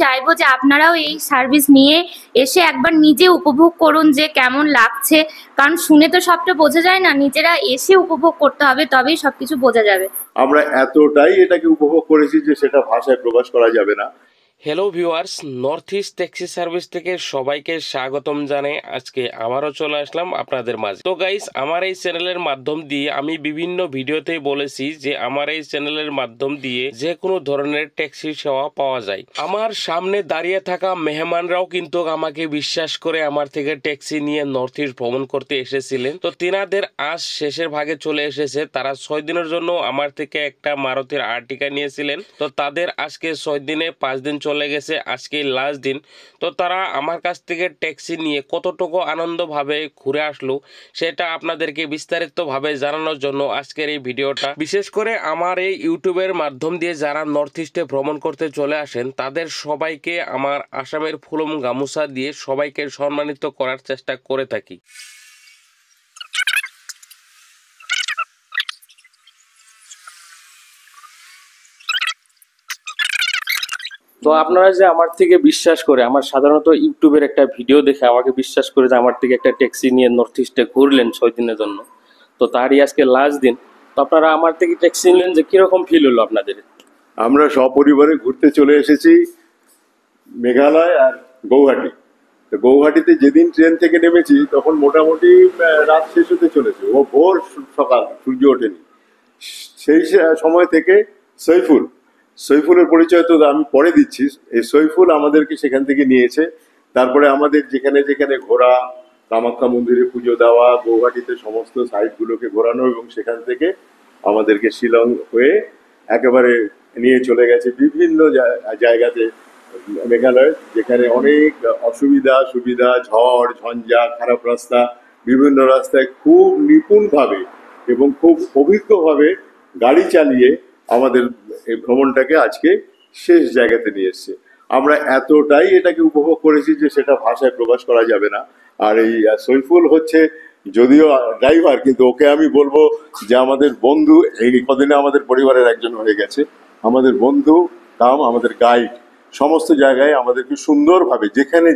চাইবো যে আপনারাও এই সার্ভিস নিয়ে এসে একবার নিজে উপভোগ করুন যে কেমন লাগছে, কারণ শুনে তো সবটা বোঝা যায় না, নিজেরা এসে উপভোগ করতে হবে, তবেই সবকিছু বোঝা যাবে। আমরা এতটাই এটাকে উপভোগ করেছি যে সেটা ভাষায় প্রকাশ করা যাবে না। Hello viewers, north east taxi service থেকে সবাইকে স্বাগতম জানাই। আজকে আবারও চলে আসলাম আপনাদের মাঝে। তো গাইস, আমার এই চ্যানেলের মাধ্যম দিয়ে আমি বিভিন্ন ভিডিওতেই বলেছি যে আমার এই চ্যানেলের মাধ্যম দিয়ে যে কোনো ধরনের ট্যাক্সি সেবা পাওয়া যায়। আমার সামনে দাঁড়িয়ে থাকা মেহমানরাও কিন্তু আমাকে বিশ্বাস করে আমার থেকে ট্যাক্সি নিয়ে নর্থ ইস্ট ভ্রমণ করতে এসেছিলেন। তো তিনাদের আজ শেষের ভাগে চলে এসেছে। তারা 6 দিনের জন্য আমার থেকে একটা মারুতির আর্টিকা নিয়েছিলেন। তো তাদের আজকে 6 দিনে 5 দিন চলে গেছে, আজকে লাস্ট দিন। তো তারা আমার কাছ থেকে ট্যাক্সি নিয়ে কতটুকু আনন্দভাবে ঘুরে আসলো সেটা আপনাদেরকে বিস্তারিতভাবে জানানোর জন্য আজকের এই ভিডিওটা। বিশেষ করে আমার এই ইউটিউবের মাধ্যম দিয়ে যারা নর্থ ইস্টে ভ্রমণ করতে চলে আসেন তাদের সবাইকে আমার আসামের ফুলম গামুছা দিয়ে সবাইকে সম্মানিত করার চেষ্টা করে থাকি। তো আপনারা যে আমার থেকে বিশ্বাস করে, আমার সাধারণত ইউটিউবের একটা ভিডিও দেখে আমাকে বিশ্বাস করে যে আমার থেকে একটা ট্যাক্সি নিয়ে নর্থ ইস্টে ঘুরলেন 6 দিনের জন্য, তো তারই আজকে লাস্ট দিন। তো আপনারা আমার থেকে ট্যাক্সি নিলেন, যে কিরকম ফিল হলো আপনাদের? আমরা সপরিবারে ঘুরতে চলে এসেছি মেঘালয় আর গৌহাটি। তো গৌহাটিতে যেদিন ট্রেন থেকে নেমেছি তখন মোটামুটি রাত শেষ হতে চলেছে, ও ভোর সকাল, সূর্য ওঠেনি। সেই সময় থেকে সৈফুলের পরিচয় তো আমি পরে দিচ্ছি। এই সৈফুল আমাদেরকে সেখান থেকে নিয়েছে। তারপরে আমাদের যেখানে যেখানে ঘোরা, কামাখ্যা মন্দিরে পুজো দেওয়া, গৌহাটিতে সমস্ত সাইটগুলোকে ঘোরানো, এবং সেখান থেকে আমাদেরকে শিলং হয়ে একেবারে নিয়ে চলে গেছে বিভিন্ন জায়গাতে মেঘালয়, যেখানে অনেক অসুবিধা সুবিধা, ঝড় ঝঞ্ঝা, খারাপ রাস্তা, বিভিন্ন রাস্তায় খুব নিপুণভাবে এবং খুব অভিজ্ঞভাবে গাড়ি চালিয়ে আমাদের এই ভ্রমণটাকে আজকে শেষ জায়গাতে নিয়ে এসছে। আমরা এতটাই এটাকে উপভোগ করেছি যে সেটা ভাষায় প্রকাশ করা যাবে না। আর এই সৈফুল হচ্ছে যদিও ড্রাইভার, কিন্তু ওকে আমি বলবো যে আমাদের বন্ধু, এই কদিনে আমাদের পরিবারের একজন হয়ে গেছে, আমাদের বন্ধু কাম আমাদের গাইড। সমস্ত জায়গায় আমাদেরকে সুন্দরভাবে, যেখানে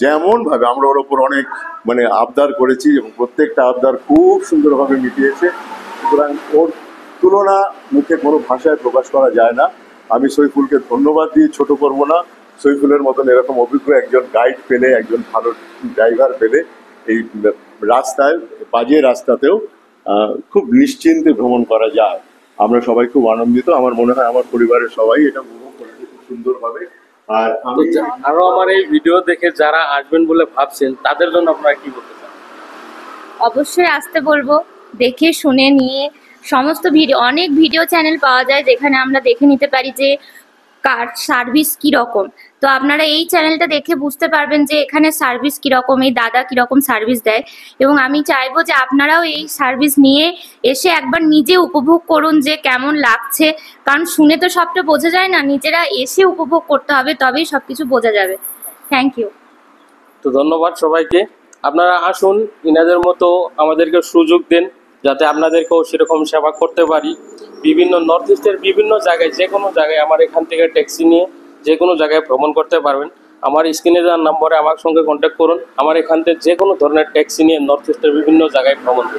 যেমন ভাবে আমরা ওর ওপর অনেক আবদার করেছি এবং প্রত্যেকটা আবদার খুব সুন্দরভাবে মিটিয়েছে। সুতরাং ওর তুলনা মুখে কোনো ভাষায় প্রকাশ করা যায় না। আমি সৈফুলকে ধন্যবাদ দিয়ে ছোট করব না। সৈফুলের মতন এরকম অভিজ্ঞ একজন গাইড পেলে, একজন ভালো ড্রাইভার পেলে এই রাস্তায়, বাজে রাস্তাতেও খুব নিশ্চিন্তে ভ্রমণ করা যায়। আমরা সবাই খুব আনন্দিত। আমার মনে হয় আমার পরিবারের সবাই এটা উপভোগ করেছে খুব সুন্দরভাবে। আর আরো আমার এই ভিডিও দেখে যারা আসবেন বলে ভাবছেন তাদের জন্য আপনারা কি বলতে চান? অবশ্যই আসতে বলবো, দেখে শুনে নিয়ে। সমস্ত অনেক ভিডিও চ্যানেল পাওয়া যায় যেখানে আমরা দেখে নিতে পারি যে কার সার্ভিস কীরকম। তো আপনারা এই চ্যানেলটা দেখে বুঝতে পারবেন যে এখানে সার্ভিস কীরকম, এই দাদা কীরকম সার্ভিস দেয়। এবং আমি চাইবো যে আপনারাও এই সার্ভিস নিয়ে এসে একবার নিজে উপভোগ করুন যে কেমন লাগছে, কারণ শুনে তো সবটা বোঝা যায় না, নিজেরা এসে উপভোগ করতে হবে, তবেই সব কিছু বোঝা যাবে। Thank you. তো ধন্যবাদ সবাইকে। আপনারা আসুন, ইনাদের মতো আমাদেরকে সুযোগ দেন যাতে আপনাদেরকেও সেরকম সেবা করতে পারি। বিভিন্ন নর্থ ইস্টের বিভিন্ন জায়গায়, যে কোনো জায়গায় আমার এখান থেকে ট্যাক্সি নিয়ে যে কোনো জায়গায় ভ্রমণ করতে পারবেন। আমার স্ক্রিনে দেওয়ার নম্বরে আমার সঙ্গে কন্ট্যাক্ট করুন। আমার এখান থেকে যে কোনো ধরনের ট্যাক্সি নিয়ে নর্থ ইস্টের বিভিন্ন জায়গায় ভ্রমণ করুন।